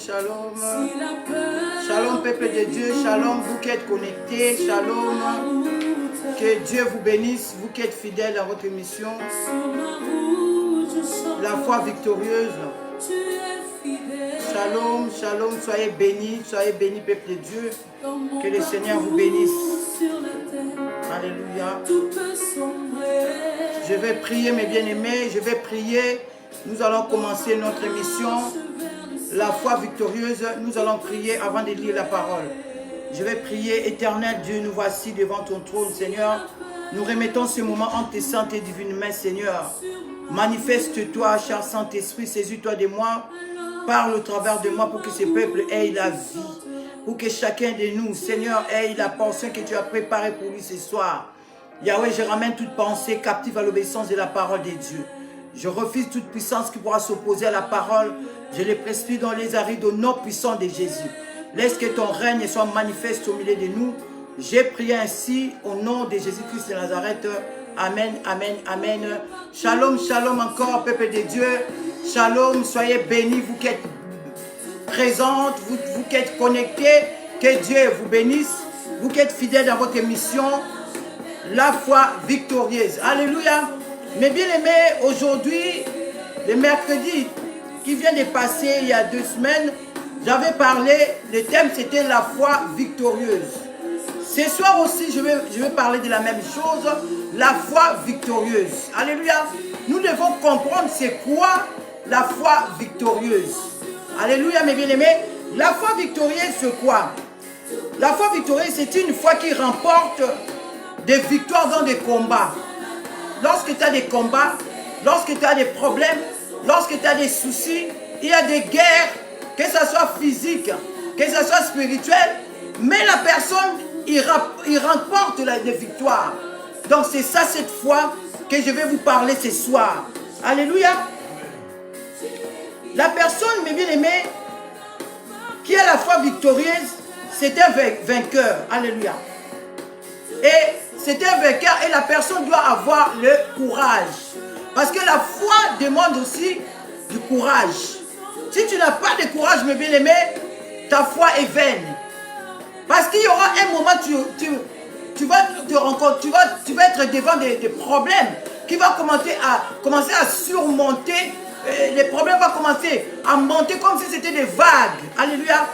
shalom. Shalom, peuple de Dieu. Shalom, vous qui êtes connectés. Shalom. Que Dieu vous bénisse, vous qui êtes fidèles à votre mission. La foi victorieuse. Shalom, shalom. Soyez bénis, peuple de Dieu. Que le Seigneur vous bénisse. Alléluia. Je vais prier, mes bien-aimés. Je vais prier. Nous allons commencer notre mission. La foi victorieuse. Nous allons prier avant de lire la parole. Je vais prier. Éternel Dieu, nous voici devant ton trône, Seigneur. Nous remettons ce moment en tes saintes et divines mains, Seigneur. Manifeste-toi, cher Saint-Esprit, saisis-toi de moi. Parle au travers de moi pour que ce peuple ait la vie. Pour que chacun de nous, Seigneur, ait la portion que tu as préparée pour lui ce soir. Yahweh, je ramène toute pensée captive à l'obéissance de la parole de Dieu. Je refuse toute puissance qui pourra s'opposer à la parole. Je les prescris dans les arides au nom puissant de Jésus. Laisse que ton règne soit manifeste au milieu de nous. J'ai prié ainsi au nom de Jésus-Christ de Nazareth. Amen, amen, amen. Shalom, shalom encore, peuple de Dieu. Shalom, soyez bénis, vous qui êtes présentes, vous qui êtes connectés. Que Dieu vous bénisse. Vous qui êtes fidèles dans votre mission. La foi victorieuse. Alléluia. Mes bien-aimés, aujourd'hui, le mercredi qui vient de passer il y a 2 semaines, j'avais parlé, le thème c'était la foi victorieuse. Ce soir aussi, je vais parler de la même chose, la foi victorieuse. Alléluia. Nous devons comprendre c'est quoi la foi victorieuse. Alléluia, mes bien-aimés. La foi victorieuse, c'est quoi? La foi victorieuse, c'est une foi qui remporte des victoires dans des combats. Lorsque tu as des combats, lorsque tu as des problèmes, lorsque tu as des soucis, il y a des guerres, que ce soit physique, que ce soit spirituel, mais la personne, il remporte des victoires. Donc c'est ça cette foi que je vais vous parler ce soir. Alléluia. La personne, mes bien-aimés, qui a la foi victorieuse, c'est un vainqueur. Alléluia. Et c'est un vainqueur et la personne doit avoir le courage. Parce que la foi demande aussi du courage. Si tu n'as pas de courage, mes bien-aimés, ta foi est vaine. Parce qu'il y aura un moment, tu vas te rencontrer, tu vas être devant des problèmes qui vont commencer à surmonter. Les problèmes vont commencer à monter comme si c'était des vagues. Alléluia.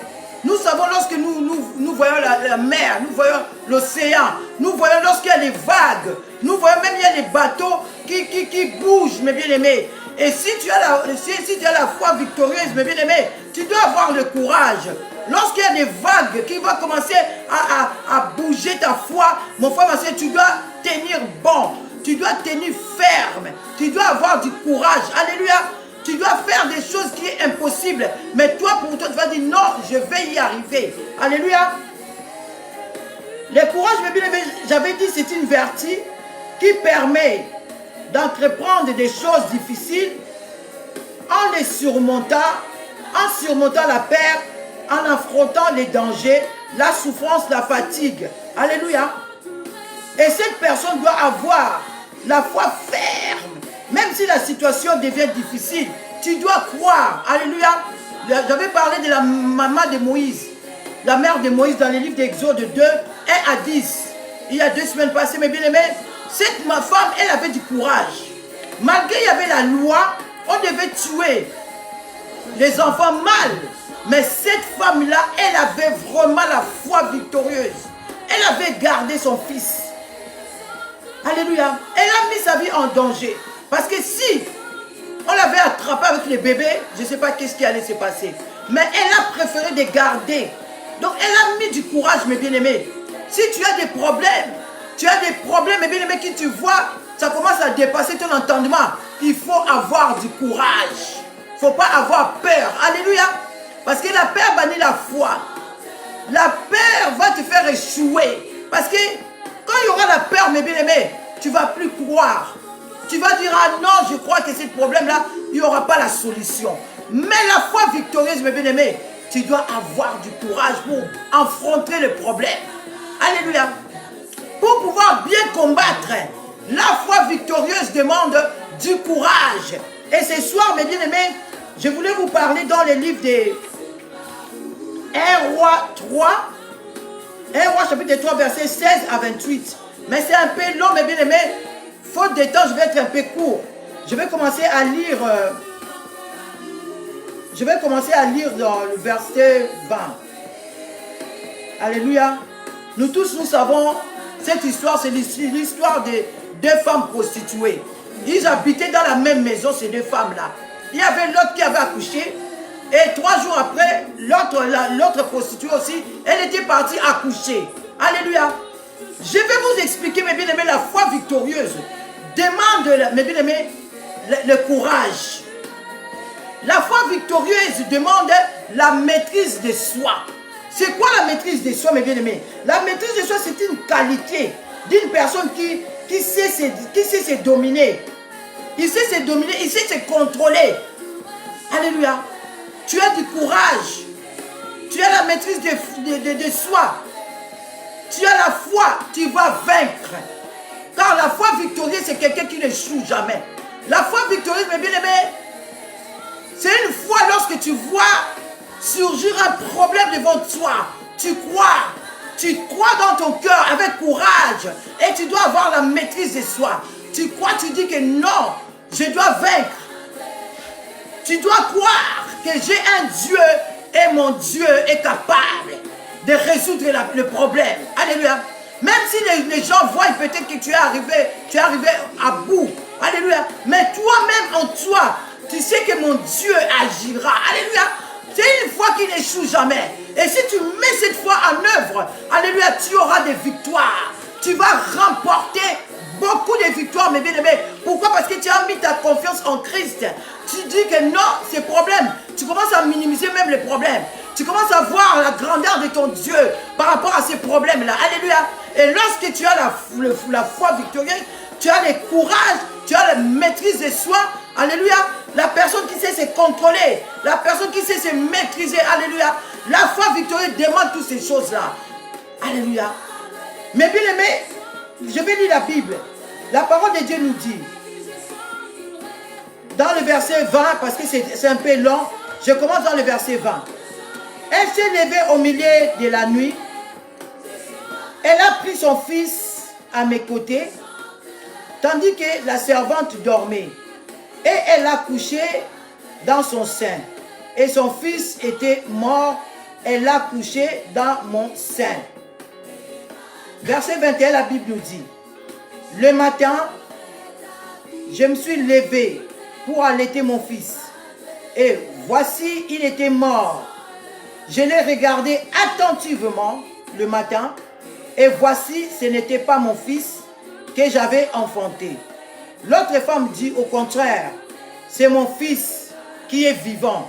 Nous savons lorsque nous voyons la mer, nous voyons l'océan, nous voyons lorsqu'il y a des vagues, nous voyons même il y a des bateaux qui bougent, mes bien-aimés. Et si tu as la foi victorieuse, mes bien-aimés, tu dois avoir le courage. Lorsqu'il y a des vagues qui vont commencer à bouger ta foi, mon frère, ma soeur, tu dois tenir bon, tu dois tenir ferme, tu dois avoir du courage. Alléluia. Tu dois faire des choses qui sont impossibles. Mais toi, pour toi, tu vas dire non, je vais y arriver. Alléluia. Le courage, mes bien-aimés, j'avais dit, c'est une vertu qui permet d'entreprendre des choses difficiles en les surmontant la peur, en affrontant les dangers, la souffrance, la fatigue. Alléluia. Et cette personne doit avoir la foi ferme. Même si la situation devient difficile, tu dois croire. Alléluia. J'avais parlé de la maman de Moïse, la mère de Moïse dans le livre d'Exode 2, 1 à 10. Il y a 2 semaines passées, mes bien-aimés, cette femme, elle avait du courage. Malgré il y avait la loi, on devait tuer les enfants mâles. Mais cette femme-là, elle avait vraiment la foi victorieuse. Elle avait gardé son fils. Alléluia. Elle a mis sa vie en danger. Parce que si on l'avait attrapé avec les bébés, je ne sais pas qu'est-ce qui allait se passer. Mais elle a préféré de garder. Donc elle a mis du courage, mes bien-aimés. Si tu as des problèmes, mes bien-aimés, qui tu vois, ça commence à dépasser ton entendement. Il faut avoir du courage. Il ne faut pas avoir peur. Alléluia. Parce que la peur bannit la foi. La peur va te faire échouer. Parce que quand il y aura la peur, mes bien-aimés, tu ne vas plus croire. Tu vas dire, ah non, je crois que ce problème-là, il n'y aura pas la solution. Mais la foi victorieuse, mes bien-aimés, tu dois avoir du courage pour affronter le problème. Alléluia. Pour pouvoir bien combattre, la foi victorieuse demande du courage. Et ce soir, mes bien-aimés, je voulais vous parler dans le livre de roi 3, 1 roi chapitre 3, verset 16 à 28. Mais c'est un peu long, mais bien aimé. Faute de temps, je vais être un peu court. Je vais commencer à lire. Dans le verset 20. Alléluia. Nous tous, nous savons, cette histoire, c'est l'histoire de deux femmes prostituées. Ils habitaient dans la même maison, ces deux femmes-là. Il y avait l'autre qui avait accouché. Et 3 jours après, l'autre prostituée aussi, elle était partie accoucher. Alléluia. Je vais vous expliquer, mes bien-aimés, la foi victorieuse demande, mes bien-aimés, le courage. La foi victorieuse demande la maîtrise de soi. C'est quoi la maîtrise de soi, mes bien-aimés? La maîtrise de soi, c'est une qualité d'une personne qui sait se dominer. Il sait se dominer, il sait se contrôler. Alléluia. Tu as du courage. Tu as la maîtrise de soi. Tu as la foi, tu vas vaincre. Car la foi victorieuse, c'est quelqu'un qui n'échoue jamais. La foi victorieuse, mes bien-aimés, c'est une foi lorsque tu vois surgir un problème devant toi. Tu crois dans ton cœur avec courage et tu dois avoir la maîtrise de soi. Tu crois, tu dis que non, je dois vaincre. Tu dois croire que j'ai un Dieu et mon Dieu est capable de résoudre le problème. Alléluia. Même si les gens voient peut-être que tu es arrivé à bout. Alléluia. Mais toi-même en toi, tu sais que mon Dieu agira. Alléluia. C'est une foi qui n'échoue jamais. Et si tu mets cette foi en œuvre, alléluia, tu auras des victoires. Tu vas remporter beaucoup de victoires, mes bien-aimés. Pourquoi? Parce que tu as mis ta confiance en Christ. Tu dis que non, ces problèmes, tu commences à minimiser même les problèmes. Tu commences à voir la grandeur de ton Dieu par rapport à ces problèmes-là. Alléluia. Et lorsque tu as la foi victorieuse, tu as le courage, tu as la maîtrise de soi. Alléluia. La personne qui sait se contrôler, la personne qui sait se maîtriser. Alléluia. La foi victorieuse demande toutes ces choses-là. Alléluia. Mais bien aimé, je vais lire la Bible. La parole de Dieu nous dit, dans le verset 20, parce que c'est un peu long, je commence dans le verset 20. Elle s'est levée au milieu de la nuit. Elle a pris son fils à mes côtés, tandis que la servante dormait. Et elle l'a couché dans son sein. Et son fils était mort. Elle l'a couché dans mon sein. Verset 21, la Bible nous dit, le matin, je me suis levé pour allaiter mon fils. Et voici, il était mort. Je l'ai regardé attentivement le matin. Et voici, ce n'était pas mon fils que j'avais enfanté. L'autre femme dit au contraire, c'est mon fils qui est vivant.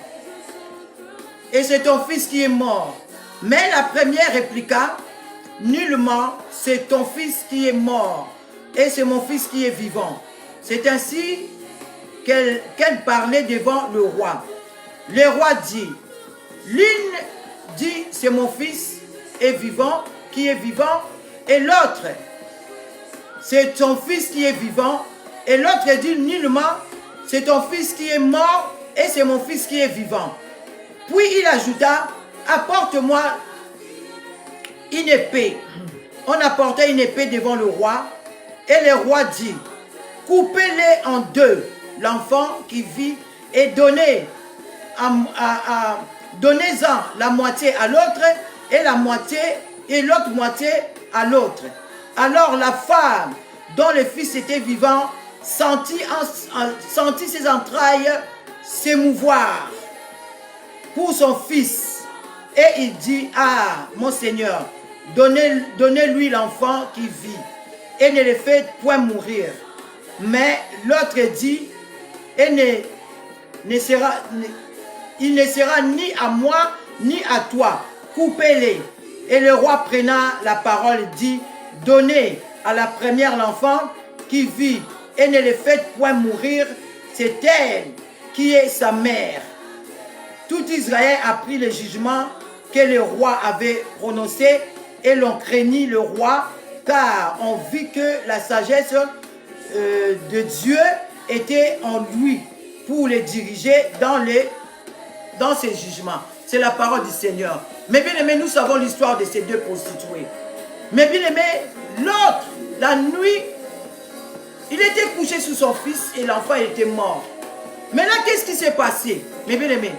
Et c'est ton fils qui est mort. Mais la première répliqua, nullement, c'est ton fils qui est mort. Et c'est mon fils qui est vivant. C'est ainsi qu'elle parlait devant le roi. Le roi dit, l'une dit, c'est mon fils est vivant, qui est vivant. Et l'autre, c'est ton fils qui est vivant. Et l'autre dit, nullement, c'est ton fils qui est mort et c'est mon fils qui est vivant. Puis il ajouta, apporte-moi une épée. On apportait une épée devant le roi. Et le roi dit, coupez-les en deux, l'enfant qui vit, et donnez-en la moitié à l'autre et l'autre moitié à l'autre. Alors la femme dont le fils était vivant sentit ses entrailles s'émouvoir pour son fils. Et il dit, ah, mon Seigneur, donnez-lui l'enfant qui vit et ne le faites point mourir. Mais l'autre dit, il ne sera ni à moi ni à toi. Coupez-les. Et le roi prenant la parole dit, donnez à la première l'enfant qui vit et ne le faites point mourir, c'est elle qui est sa mère. Tout Israël a pris le jugement que le roi avait prononcé et l'on craignit le roi, car on vit que la sagesse de Dieu était en lui pour les diriger dans ses jugements. C'est la parole du Seigneur. Mais bien aimé, nous savons l'histoire de ces deux prostituées. Mais bien aimé, l'autre, la nuit, il était couché sous son fils et l'enfant était mort. Maintenant, qu'est-ce qui s'est passé? Mais bien aimé,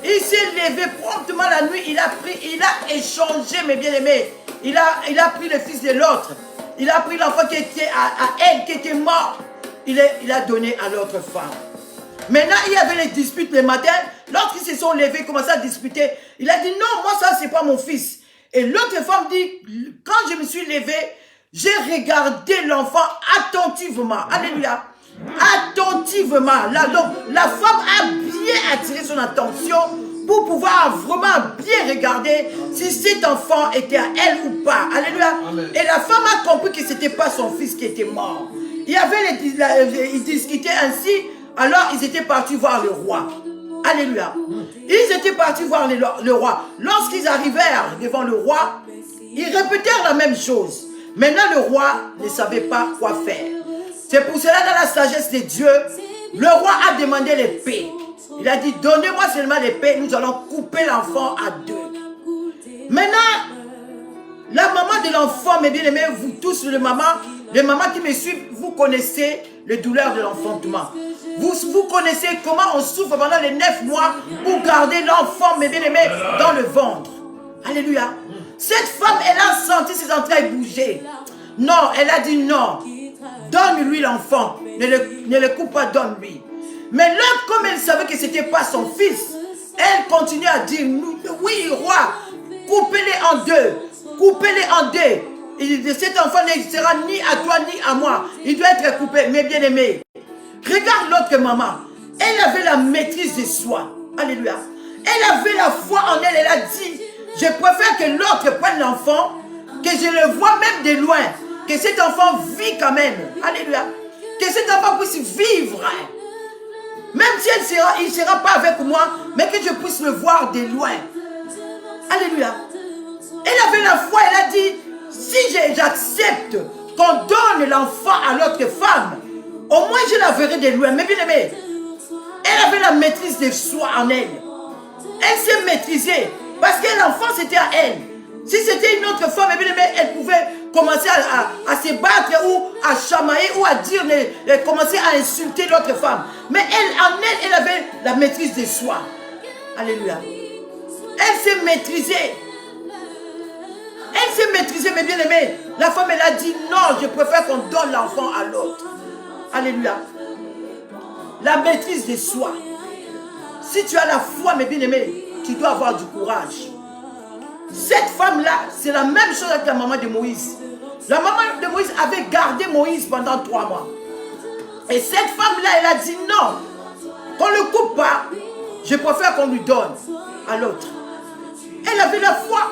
il s'est levé promptement la nuit, il a échangé, mes bien-aimés. Il a pris le fils de l'autre. Il a pris l'enfant qui était à elle, qui était mort. Il a donné à l'autre femme. Maintenant, il y avait les disputes le matin. Lorsqu'ils se sont levés, commencé à discuter, il a dit non, moi ça, c'est pas mon fils. Et l'autre femme dit, quand je me suis levé, j'ai regardé l'enfant attentivement. Alléluia. Attentivement. Là, donc, la femme a bien attiré son attention pour pouvoir vraiment bien regarder si cet enfant était à elle ou pas. Alléluia. Amen. Et la femme a compris que ce n'était pas son fils qui était mort. Ils discutaient ainsi, alors ils étaient partis voir le roi. Alléluia. Ils étaient partis voir le roi. Lorsqu'ils arrivèrent devant le roi, ils répétèrent la même chose. Maintenant, le roi ne savait pas quoi faire. C'est pour cela, dans la sagesse de Dieu, le roi a demandé l'épée. Il a dit, donnez-moi seulement l'épée, nous allons couper l'enfant à deux. Maintenant, la maman de l'enfant, mes bien-aimés, vous tous, les mamans qui me suivent, vous connaissez les douleurs de l'enfantement. Vous connaissez comment on souffre pendant les 9 mois pour garder l'enfant, mes bien-aimés, dans le ventre. Alléluia. Cette femme, elle a senti ses entrailles bouger. Non, elle a dit non. Donne-lui l'enfant. Ne le coupe pas, donne-lui. Mais l'autre, comme elle savait que ce n'était pas son fils, elle continue à dire, oui, roi, coupez-les en deux. Coupez-les en deux. Il dit, cet enfant ne sera ni à toi ni à moi. Il doit être coupé, mes bien-aimés. Regarde l'autre maman. Elle avait la maîtrise de soi. Alléluia. Elle avait la foi en elle. Elle a dit, je préfère que l'autre prenne l'enfant, que je le vois même de loin. Que cet enfant vit quand même. Alléluia. Que cet enfant puisse vivre. Même si il ne sera pas avec moi, mais que je puisse le voir de loin. Alléluia. Elle avait la foi, elle a dit, si j'accepte qu'on donne l'enfant à l'autre femme, au moins je la verrai de loin. Mais bien aimé, elle avait la maîtrise de soi en elle. Elle s'est maîtrisée parce que l'enfant c'était à elle. Si c'était une autre femme, bien aimé, elle pouvait commencer à se battre ou à chamailler ou à dire, commencer à insulter l'autre femme. Mais elle avait la maîtrise de soi. Alléluia. Elle s'est maîtrisée. Elle s'est maîtrisée, mes bien-aimés. La femme, elle a dit non, je préfère qu'on donne l'enfant à l'autre. Alléluia. La maîtrise de soi. Si tu as la foi, mes bien-aimés, tu dois avoir du courage. Cette femme-là, c'est la même chose avec la maman de Moïse. La maman de Moïse avait gardé Moïse pendant 3 mois. Et cette femme-là, elle a dit non, qu'on ne le coupe pas, je préfère qu'on lui donne à l'autre. Elle avait la foi.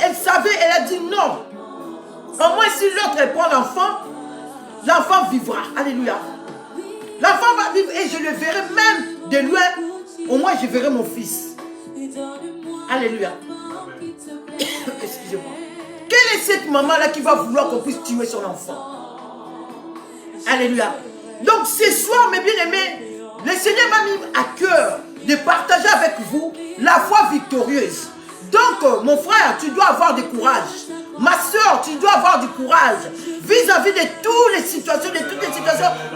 Elle savait, elle a dit non. Au moins si l'autre elle prend l'enfant, l'enfant vivra. Alléluia. L'enfant va vivre et je le verrai même de loin. Au moins je verrai mon fils. Alléluia. Excusez-moi. Quelle est cette maman-là qui va vouloir qu'on puisse tuer son enfant? Alléluia. Donc ce soir, mes bien-aimés, le Seigneur m'a mis à cœur de partager avec vous la foi victorieuse. Donc, mon frère, tu dois avoir du courage. Ma soeur, tu dois avoir du courage vis-à-vis de toutes les situations,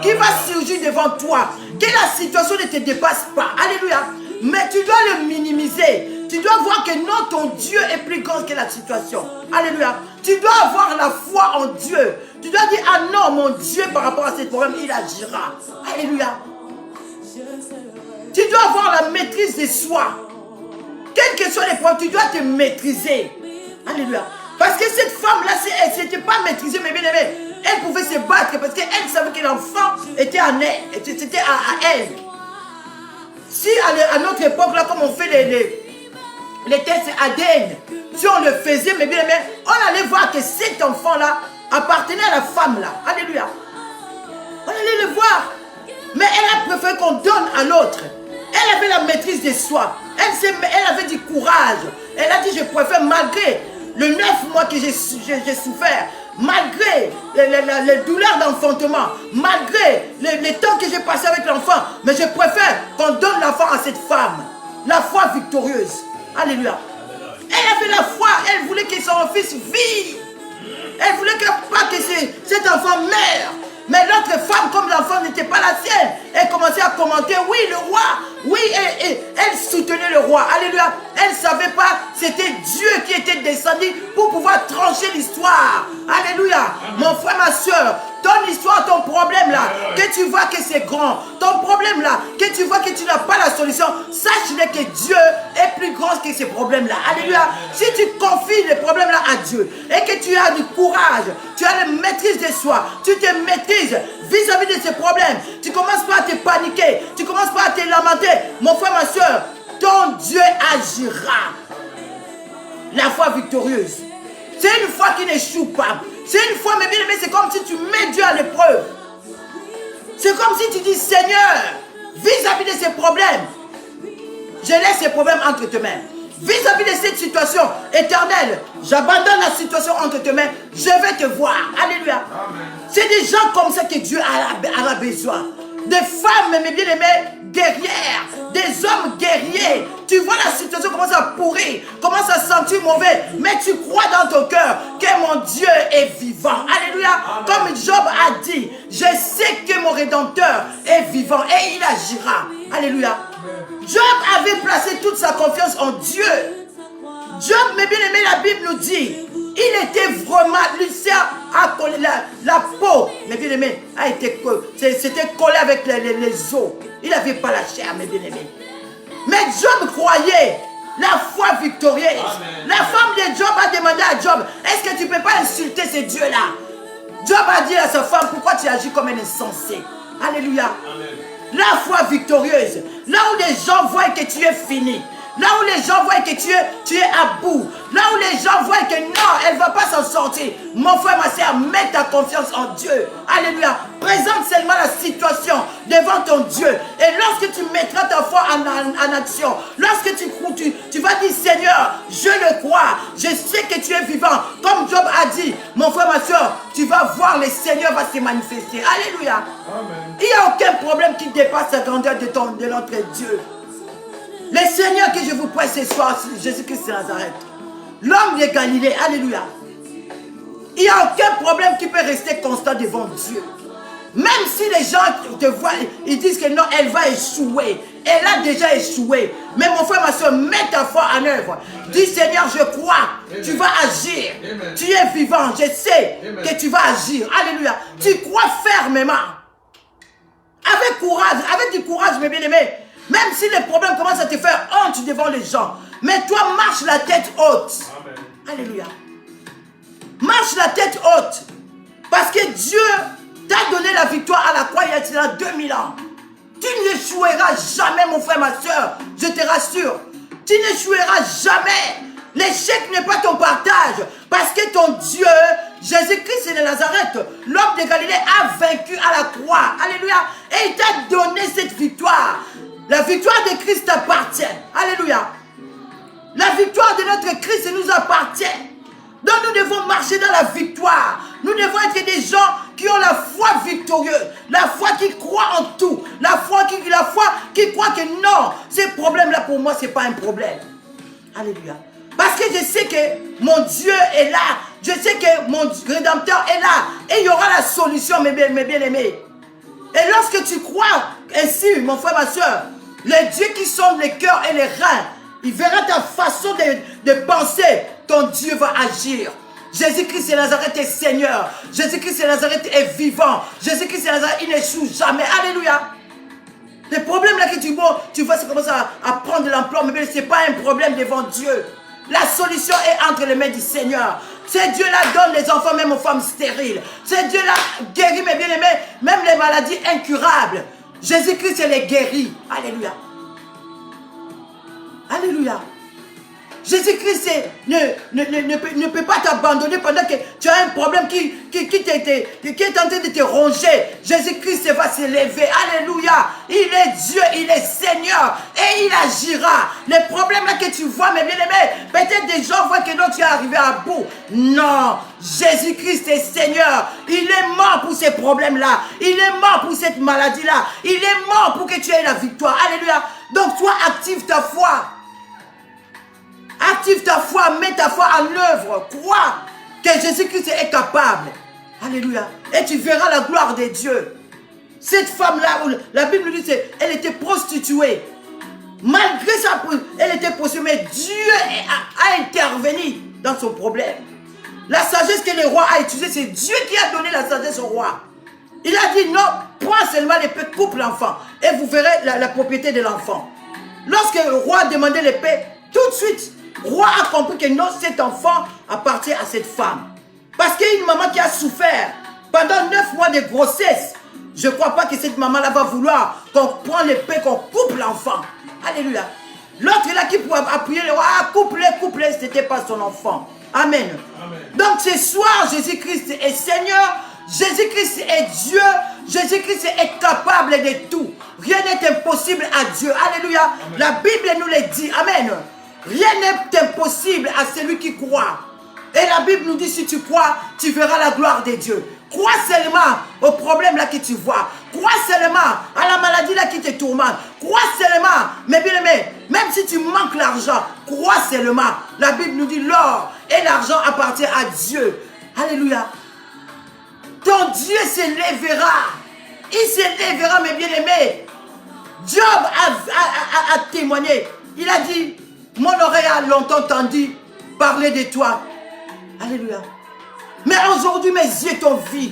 qui vont surgir devant toi. Que la situation ne te dépasse pas. Alléluia. Mais tu dois le minimiser. Tu dois voir que non, ton Dieu est plus grand que la situation. Alléluia. Tu dois avoir la foi en Dieu. Tu dois dire, ah non, mon Dieu, par rapport à ce problème, il agira. Alléluia. Tu dois avoir la maîtrise de soi. Quels que soient les problèmes, tu dois te maîtriser. Alléluia. Parce que cette femme-là, elle ne s'était pas maîtrisée, mais bien aimée. Elle pouvait se battre parce qu'elle savait que l'enfant était en elle. C'était à elle. Si à notre époque, là, comme on fait les tests ADN, si on le faisait, mais bien aimé, on allait voir que cet enfant-là appartenait à la femme-là. Alléluia. On allait le voir. Mais elle a préféré qu'on donne à l'autre. Elle avait la maîtrise de soi. Elle avait du courage. Elle a dit, je préfère, malgré le 9 mois que j'ai souffert, malgré les douleurs d'enfantement, malgré les temps que j'ai passé avec l'enfant, mais je préfère qu'on donne l'enfant à cette femme. La foi victorieuse. Alléluia. Elle avait la foi, elle voulait que son fils vive. Elle voulait pas que cet enfant meure. Mais l'autre femme, comme l'enfant n'était pas la sienne, elle commençait à commenter, oui, le roi, oui, elle soutenait le roi. Alléluia. Elle ne savait pas, c'était Dieu qui était descendu pour pouvoir trancher l'histoire. Alléluia. Mon frère, ma soeur, ton histoire, ton problème là, que tu vois que c'est grand, ton problème là, que tu vois que tu n'as pas la solution, sache-le que Dieu est plus grand que ces problèmes-là. Alléluia. Si tu confies les problèmes-là à Dieu et que tu as du courage, tu as la maîtrise de soi, tu te maîtrises vis-à-vis de ces problèmes, tu ne commences pas à te paniquer, tu ne commences pas à te lamenter. Mon frère, ma soeur, ton Dieu agira. La foi victorieuse. C'est une foi qui n'échoue pas. C'est une foi, mais bien aimé, c'est comme si tu mets Dieu à l'épreuve. C'est comme si tu dis, Seigneur, vis-à-vis de ces problèmes, je laisse ces problèmes entre tes mains. Vis-à-vis de cette situation éternelle, j'abandonne la situation entre tes mains, je vais te voir. Alléluia. C'est des gens comme ça que Dieu a besoin. Des femmes, mes bien-aimés, guerrières, des hommes guerriers. Tu vois la situation commence à pourrir, commence à sentir mauvais, mais tu crois dans ton cœur que mon Dieu est vivant. Alléluia. Comme Job a dit, je sais que mon Rédempteur est vivant et il agira. Alléluia. Job avait placé toute sa confiance en Dieu. Job, mes bien-aimés, la Bible nous dit, il était vraiment, Lucien a collé la peau, mes bien-aimés, c'était collé avec les os. Il n'avait pas la chair, mes bien-aimés. Mais Job croyait la foi victorieuse. Amen. La femme de Job a demandé à Job, est-ce que tu ne peux pas insulter ces dieux-là? Job a dit à sa femme, pourquoi tu agis comme un insensé? Alléluia. Amen. La foi victorieuse, là où les gens voient que tu es fini, là où les gens voient que tu es à bout, là où les gens voient que non, elle ne va pas s'en sortir. Mon frère, ma soeur, mets ta confiance en Dieu. Alléluia. Présente seulement la situation devant ton Dieu. Et lorsque tu mettras ta foi en action, lorsque tu vas dire, Seigneur, je le crois, je sais que tu es vivant. Comme Job a dit, mon frère, ma soeur, tu vas voir, le Seigneur va se manifester. Alléluia. Amen. Il n'y a aucun problème qui dépasse la grandeur de notre Dieu. Le Seigneur que je vous prête ce soir, Jésus-Christ de Nazareth, l'homme de Galilée, alléluia. Il n'y a aucun problème qui peut rester constant devant Dieu. Même si les gens te voient, ils disent que non, elle va échouer. Elle a déjà échoué. Mais mon frère, ma soeur, mets ta foi en œuvre. Dis, Seigneur, je crois, Amen. Tu vas agir. Amen. Tu es vivant, je sais Amen. Que tu vas agir. Alléluia. Tu crois fermement. Avec courage, avec du courage, mes bien-aimés. Même si les problèmes commencent à te faire honte devant les gens. Mais toi, marche la tête haute. Amen. Alléluia. Marche la tête haute. Parce que Dieu t'a donné la victoire à la croix il y a 2000 ans. Tu n'échoueras jamais, mon frère, ma soeur. Je te rassure. Tu n'échoueras jamais. L'échec n'est pas ton partage. Parce que ton Dieu, Jésus-Christ de Nazareth, l'homme de Galilée, a vaincu à la croix. Alléluia. Et il t'a donné cette victoire. La victoire de Christ t'appartient. Alléluia. La victoire de notre Christ nous appartient. Donc nous devons marcher dans la victoire. Nous devons être des gens qui ont la foi victorieuse. La foi qui croit en tout. La foi qui croit que non, ces problèmes-là pour moi, ce n'est pas un problème. Alléluia. Parce que je sais que mon Dieu est là. Je sais que mon Rédempteur est là. Et il y aura la solution, mes bien-aimés. Et lorsque tu crois ainsi, mon frère, ma soeur, le Dieu qui sonde les cœurs et les reins, il verra ta façon de penser. Ton Dieu va agir. Jésus-Christ de Nazareth est Seigneur. Jésus-Christ de Nazareth est vivant. Jésus-Christ de Nazareth, il n'échoue jamais. Alléluia. Les problèmes là que tu vois, ça commence à prendre de l'ampleur, mais ce n'est pas un problème devant Dieu. La solution est entre les mains du Seigneur. C'est Dieu-là donne les enfants même aux femmes stériles. C'est Dieu-là guérit, mes bien-aimés, même les maladies incurables. Jésus-Christ, les guérit. Alléluia. Alléluia. Jésus-Christ ne peut pas t'abandonner pendant que tu as un problème qui est en train de te ronger. Jésus-Christ va se lever. Alléluia. Il est Dieu, il est Seigneur et il agira. Les problèmes là que tu vois, mes bien-aimés, peut-être des gens voient que non, tu es arrivé à bout. Non, Jésus-Christ est Seigneur. Il est mort pour ces problèmes-là. Il est mort pour cette maladie-là. Il est mort pour que tu aies la victoire. Alléluia. Donc toi, active ta foi. Active ta foi, mets ta foi en œuvre. Crois que Jésus-Christ est capable. Alléluia. Et tu verras la gloire de Dieu. Cette femme-là, la Bible nous dit qu'elle était prostituée. Malgré ça, elle était prostituée. Mais Dieu a intervenu dans son problème. La sagesse que le roi a utilisée, c'est Dieu qui a donné la sagesse au roi. Il a dit non, prends seulement l'épée, coupe l'enfant. Et vous verrez la propriété de l'enfant. Lorsque le roi demandait l'épée, tout de suite, le roi a compris que non, cet enfant appartient à cette femme. Parce qu'il y a une maman qui a souffert pendant 9 mois de grossesse. Je ne crois pas que cette maman-là va vouloir qu'on prenne l'épée, qu'on coupe l'enfant. Alléluia. L'autre là qui pouvait appuyer le roi, coupe-le, ce n'était pas son enfant. Amen. Amen. Donc ce soir, Jésus-Christ est Seigneur, Jésus-Christ est Dieu, Jésus-Christ est capable de tout. Rien n'est impossible à Dieu. Alléluia. Amen. La Bible nous le dit. Amen. Rien n'est impossible à celui qui croit. Et la Bible nous dit, si tu crois, tu verras la gloire de Dieu. Crois seulement au problème là que tu vois. Crois seulement à la maladie là qui te tourmente. Crois seulement, mes bien-aimés, même si tu manques l'argent, crois seulement. La Bible nous dit, l'or et l'argent appartiennent à Dieu. Alléluia. Ton Dieu se lèvera. Il se lèvera, mes bien-aimés. Job a témoigné. Il a dit, mon oreille a longtemps entendu parler de toi. Alléluia. Mais aujourd'hui, mes yeux t'ont vu.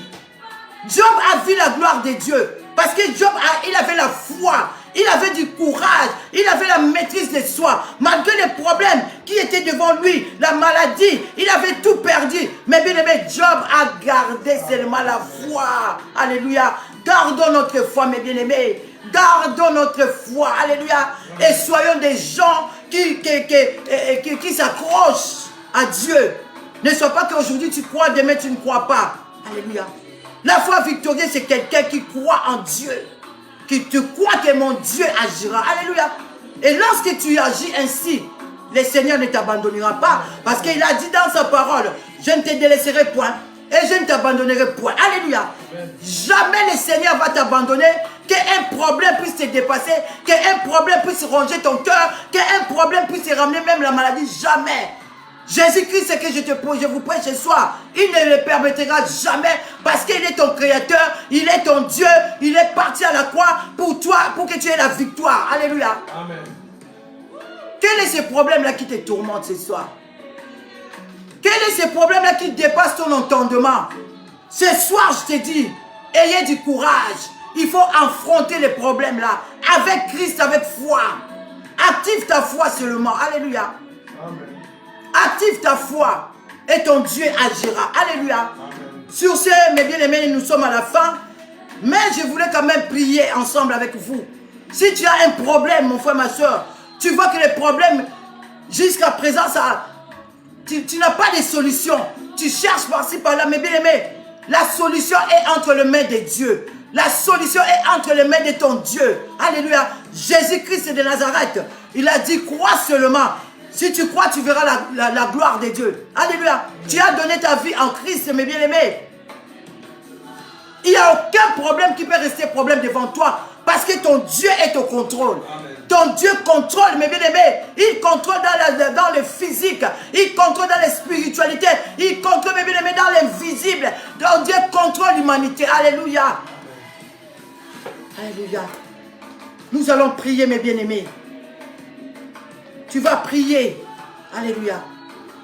Job a vu la gloire de Dieu. Parce que Job, il avait la foi. Il avait du courage. Il avait la maîtrise de soi. Malgré les problèmes qui étaient devant lui, la maladie, il avait tout perdu. Mais bien aimé, Job a gardé seulement la foi. Alléluia. Gardons notre foi, mes bien-aimés. Gardons notre foi. Alléluia. Et soyons des gens qui s'accrochent à Dieu. Ne sois pas qu'aujourd'hui tu crois, demain tu ne crois pas. Alléluia. La foi victorieuse, c'est quelqu'un qui croit en Dieu. Qui te croit que mon Dieu agira. Alléluia. Et lorsque tu agis ainsi, le Seigneur ne t'abandonnera pas. Parce qu'il a dit dans sa parole, je ne te délaisserai point. Et je ne t'abandonnerai point. Alléluia. Jamais le Seigneur va t'abandonner. Qu'un problème puisse te dépasser. Qu'un problème puisse ronger ton cœur. Qu'un problème puisse te ramener même la maladie. Jamais. Jésus-Christ, ce que je vous prêche ce soir, il ne le permettra jamais parce qu'il est ton créateur, il est ton Dieu, il est parti à la croix pour toi, pour que tu aies la victoire. Alléluia. Amen. Quel est ce problème-là qui te tourmente ce soir? Quel est ce problème-là qui dépasse ton entendement? Ce soir, je te dis, ayez du courage. Il faut affronter les problèmes-là avec Christ, avec foi. Active ta foi seulement. Alléluia. Amen. Active ta foi et ton Dieu agira. Alléluia. Amen. Sur ce, mes bien-aimés, nous sommes à la fin. Mais je voulais quand même prier ensemble avec vous. Si tu as un problème, mon frère, ma soeur, tu vois que les problèmes, jusqu'à présent, tu n'as pas de solution. Tu cherches par-ci, par-là. Mais bien-aimés, la solution est entre les mains de Dieu. La solution est entre les mains de ton Dieu. Alléluia. Jésus-Christ de Nazareth, il a dit, crois seulement. Si tu crois, tu verras la gloire de Dieu. Alléluia. Tu as donné ta vie en Christ, mes bien-aimés. Il n'y a aucun problème qui peut rester problème devant toi. Parce que ton Dieu est au contrôle. Amen. Ton Dieu contrôle, mes bien-aimés. Il contrôle dans le physique. Il contrôle dans la spiritualité. Il contrôle, mes bien-aimés, dans l'invisible. Ton Dieu contrôle l'humanité. Alléluia. Alléluia. Nous allons prier, mes bien-aimés. Tu vas prier. Alléluia.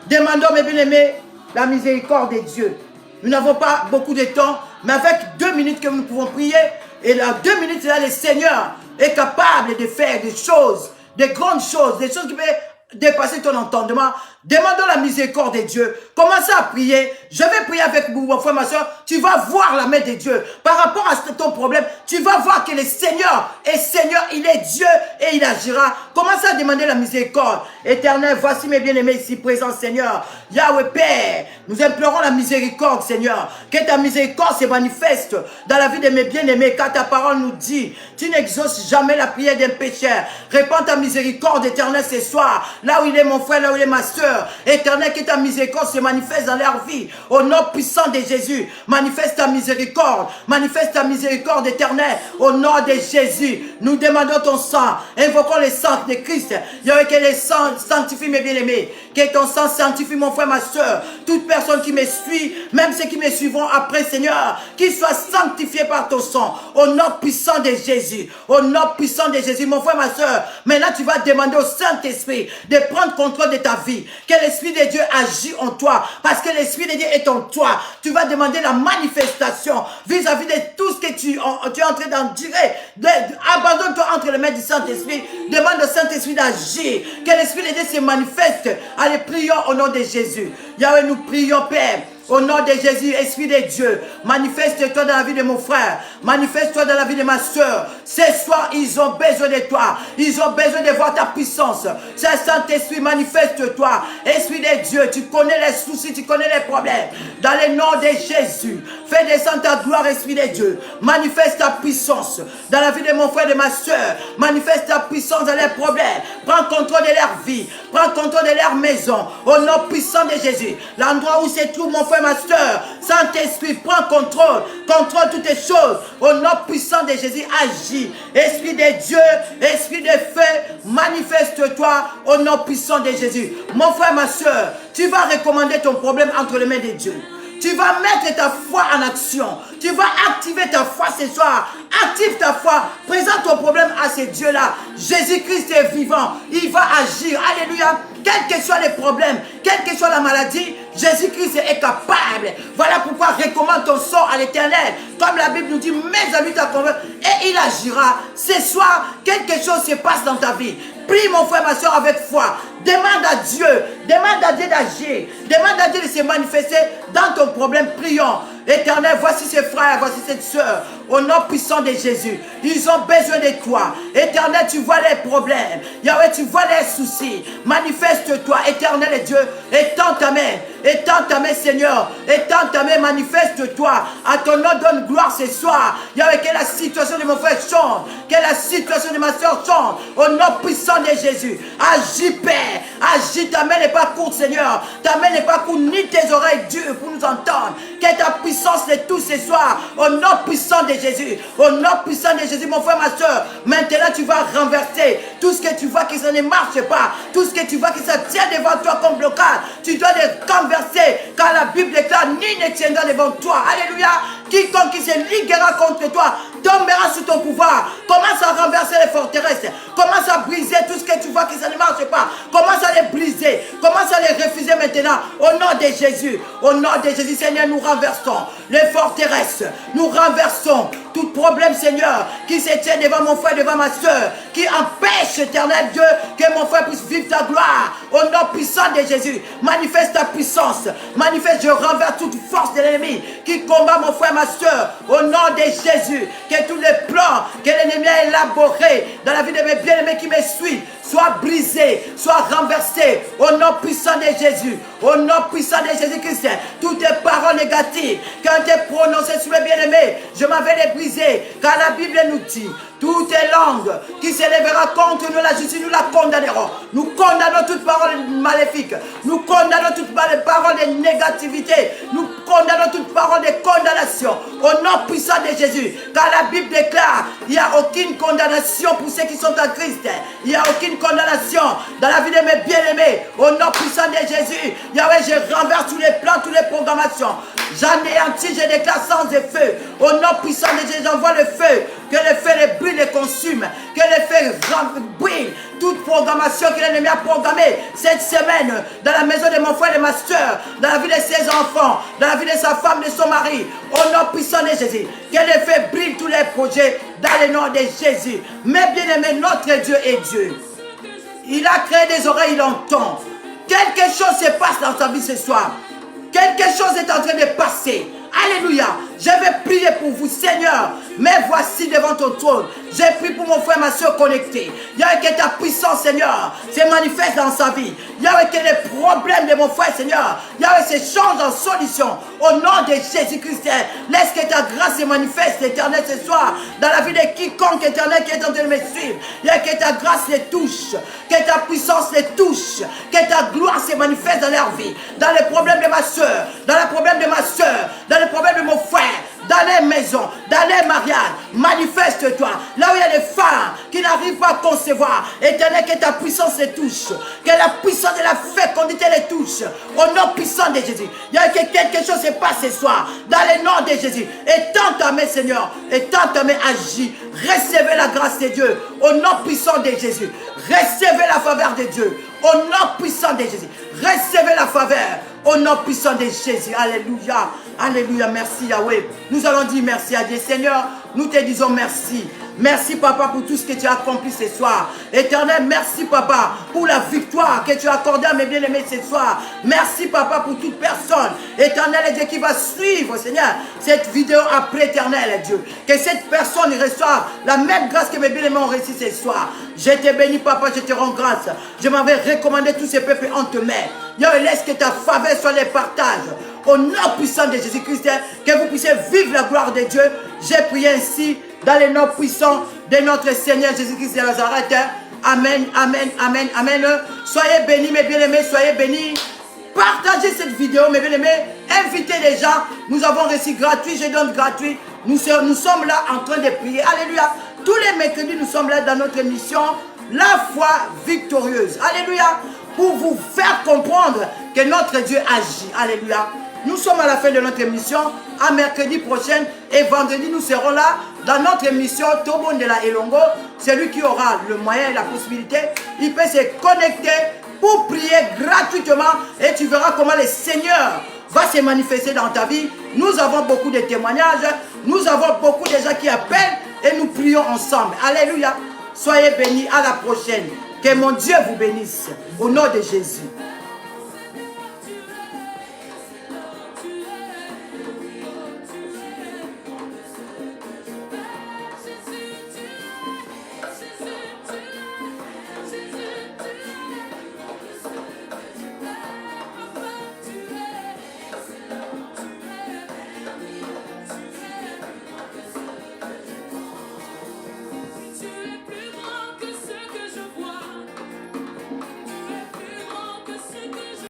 Demandons, mes bien-aimés, la miséricorde de Dieu. Nous n'avons pas beaucoup de temps, mais avec 2 minutes que nous pouvons prier, et là, 2 minutes, là, le Seigneur est capable de faire des choses, des grandes choses, des choses qui peuvent dépasser ton entendement. Demandons la miséricorde de Dieu. Commencez à prier. Je vais prier avec vous, mon frère, ma soeur. Tu vas voir la main de Dieu. Par rapport à ton problème, tu vas voir que le Seigneur est Seigneur. Il est Dieu et il agira. Commencez à demander la miséricorde. Éternel, voici mes bien-aimés ici présents, Seigneur. Yahweh Père, nous implorons la miséricorde, Seigneur. Que ta miséricorde se manifeste dans la vie de mes bien-aimés. Car ta parole nous dit, tu n'exauces jamais la prière d'un pécheur. Répands ta miséricorde, Éternel, ce soir. Là où il est mon frère, là où il est ma soeur. Éternel, que ta miséricorde se manifeste dans leur vie. Au nom puissant de Jésus, manifeste ta miséricorde. Manifeste ta miséricorde, Éternel. Au nom de Jésus, nous demandons ton sang. Invoquons le sang de Christ. Il y aurait que le sang sanctifie mes bien-aimés. Que ton sang sanctifie mon frère, ma soeur. Toute personne qui me suit, même ceux qui me suivront après, Seigneur, qu'ils soient sanctifiés par ton sang. Au nom puissant de Jésus. Au nom puissant de Jésus, mon frère, ma soeur. Maintenant, tu vas demander au Saint-Esprit de prendre contrôle de ta vie. Que l'Esprit de Dieu agit en toi. Parce que l'Esprit de Dieu est en toi. Tu vas demander la manifestation vis-à-vis de tout ce que tu es en train d'en dire. Abandonne-toi entre les mains du Saint-Esprit. Demande au Saint-Esprit d'agir. Que l'Esprit de Dieu se manifeste. Allez, prions au nom de Jésus. Yahweh, nous prions, Père. Au nom de Jésus, Esprit de Dieu, manifeste-toi dans la vie de mon frère, manifeste-toi dans la vie de ma soeur. Ce soir, ils ont besoin de toi, ils ont besoin de voir ta puissance. Saint-Esprit, manifeste-toi. Esprit de Dieu, tu connais les soucis, tu connais les problèmes. Dans le nom de Jésus, fais descendre ta gloire, Esprit de Dieu. Manifeste ta puissance dans la vie de mon frère et de ma soeur. Manifeste ta puissance dans les problèmes. Prends contrôle de leur vie, prends contrôle de leur maison. Au nom puissant de Jésus, l'endroit où se trouve mon frère, ma soeur, Saint-Esprit, prends contrôle, contrôle toutes les choses. Au nom puissant de Jésus, agis. Esprit de Dieu, Esprit de feu, manifeste-toi au nom puissant de Jésus. Mon frère, ma soeur, tu vas recommander ton problème entre les mains de Dieu. Tu vas mettre ta foi en action. Tu vas activer ta foi ce soir. Active ta foi. Présente ton problème à ce Dieu-là. Jésus-Christ est vivant. Il va agir. Alléluia. Quels que soient les problèmes, quelle que soit la maladie, Jésus-Christ est capable. Voilà pourquoi recommande ton sort à l'Éternel. Comme la Bible nous dit, mets à lui ta confiance et il agira. Ce soir, quelque chose se passe dans ta vie. Prie mon frère, ma soeur avec foi. Demande à Dieu d'agir. Demande à Dieu de se manifester dans ton problème. Prions. Éternel, voici ces frères, voici cette soeur. Au nom puissant de Jésus, ils ont besoin de toi. Éternel, tu vois les problèmes. Yahweh, tu vois les soucis. Manifeste-toi, Éternel Dieu. Étends ta main, Seigneur. Étends ta main, manifeste-toi. À ton nom, donne gloire ce soir. Yahweh, que la situation de mon frère change. Que la situation de ma soeur change. Au nom puissant de Jésus. Agis, Père. Agis, ta main n'est pas courte, Seigneur. Ta main n'est pas courte, ni tes oreilles dures pour nous entendre. Que ta puissance de tout ce soir. Au nom puissant de Jésus. Au nom puissant de Jésus, mon frère, ma soeur. Maintenant, tu vas renverser tout ce que tu vois qui ça ne marche pas. Tout ce que tu vois qui ça tient devant toi comme blocage. Tu dois les renverser. Car la Bible déclare, nul ne tiendra devant toi. Alléluia. Quiconque qui se liguera contre toi tombera sous ton pouvoir. Commence à renverser les forteresses. Commence à briser tout ce que tu vois qui ça ne marche pas. Commence à les briser. Commence à les refuser maintenant. Au nom de Jésus. Au nom de Jésus, Seigneur, nous renversons les forteresses. Nous renversons tout problème, Seigneur, qui se tient devant mon frère, devant ma soeur, qui empêche, Éternel Dieu, que mon frère puisse vivre ta gloire. Au nom puissant de Jésus, manifeste ta puissance. Manifeste, je renverse toute force de l'ennemi qui combat mon frère, ma soeur. Au nom de Jésus, que tous les plans que l'ennemi a élaborés dans la vie de mes bien-aimés qui me suivent soient brisés, soient renversés. Au nom puissant de Jésus, au nom puissant de Jésus-Christ, toutes les paroles négatives qui ont été prononcées sur les bien-aimés, je m'en vais les briser, car la Bible nous dit, toutes les langues qui s'élèvera contre nous, la justice, nous la condamnerons. Nous condamnons toute parole maléfique. Nous condamnons toute parole de négativité. Nous condamnons toute parole de condamnation. Au nom puissant de Jésus. Car la Bible déclare, il n'y a aucune condamnation pour ceux qui sont en Christ. Il n'y a aucune condamnation dans la vie de mes bien-aimés. Au nom puissant de Jésus. Yahweh, je renverse tous les plans, toutes les programmations. J'anéantis, je déclare sans feu. Au nom puissant de Jésus, j'envoie le feu. Que le feu les brûle, les consume. Que le feu brûle toute programmation que l'ennemi a programmée cette semaine dans la maison de mon frère et de ma soeur, dans la vie de ses enfants, dans la vie de sa femme, de son mari. Au nom puissant de Jésus. Que le feu brûle tous les projets dans le nom de Jésus. Mais bien aimé, notre Dieu est Dieu. Il a créé des oreilles, il entend. Quelque chose se passe dans sa vie ce soir. Quelque chose est en train de passer. Alléluia. Je vais prier pour vous, Seigneur. Mais voici devant ton trône. J'ai prié pour mon frère, ma soeur connectée. Il y a que ta puissance, Seigneur, se manifeste dans sa vie. Il y a que les problèmes de mon frère, Seigneur. Il y a que se change en solution. Au nom de Jésus-Christ, laisse que ta grâce se manifeste, éternel, ce soir. Dans la vie de quiconque, éternel, qui est en train de me suivre. Il y a que ta grâce les touche. Que ta puissance les touche. Que ta gloire se manifeste dans leur vie. Dans les problèmes de ma soeur. Dans les problèmes de ma soeur. Dans les problèmes de mon frère. Dans les maisons, dans les mariages, manifeste-toi. Là où il y a des femmes qui n'arrivent pas à concevoir, éternel, que ta puissance les touche. Que la puissance de la fécondité les touche. Au nom puissant de Jésus. Il y a que quelque chose se passe ce soir. Dans le nom de Jésus. Et tends ta main, Seigneur. Et tends ta main, agis. Recevez la grâce de Dieu. Au nom puissant de Jésus. Recevez la faveur de Dieu. Au nom puissant de Jésus. Recevez la faveur. Au nom puissant de Jésus. Alléluia. Alléluia. Merci Yahweh. Nous allons dire merci à Dieu. Seigneur, nous te disons merci. Merci Papa pour tout ce que tu as accompli ce soir. Éternel, merci Papa pour la victoire que tu as accordée à mes bien-aimés ce soir. Merci Papa pour toute personne. Éternel Dieu qui va suivre, Seigneur, cette vidéo après, éternel Dieu. Que cette personne reçoive la même grâce que mes bien-aimés ont reçu ce soir. Je te bénis Papa, je te rends grâce. Je m'avais recommandé tous ces peuples en te met. Laisse que ta faveur soit les partages. Au nom puissant de Jésus-Christ, que vous puissiez vivre la gloire de Dieu. J'ai prié ainsi dans le nom puissant de notre Seigneur Jésus-Christ de Nazareth. Amen, amen, amen, amen. Soyez bénis mes bien-aimés, soyez bénis. Partagez cette vidéo mes bien-aimés. Invitez les gens. Nous avons reçu gratuit, je donne gratuit. Nous sommes là en train de prier. Alléluia. Tous les mercredis, nous sommes là dans notre émission La foi victorieuse. Alléluia. Pour vous faire comprendre que notre Dieu agit. Alléluia. Nous sommes à la fin de notre émission. À mercredi prochain et vendredi, nous serons là dans notre émission Tobon de la Elongo. Celui qui aura le moyen et la possibilité, il peut se connecter pour prier gratuitement. Et tu verras comment le Seigneur va se manifester dans ta vie. Nous avons beaucoup de témoignages. Nous avons beaucoup de gens qui appellent et nous prions ensemble. Alléluia. Soyez bénis. À la prochaine. Que mon Dieu vous bénisse. Au nom de Jésus.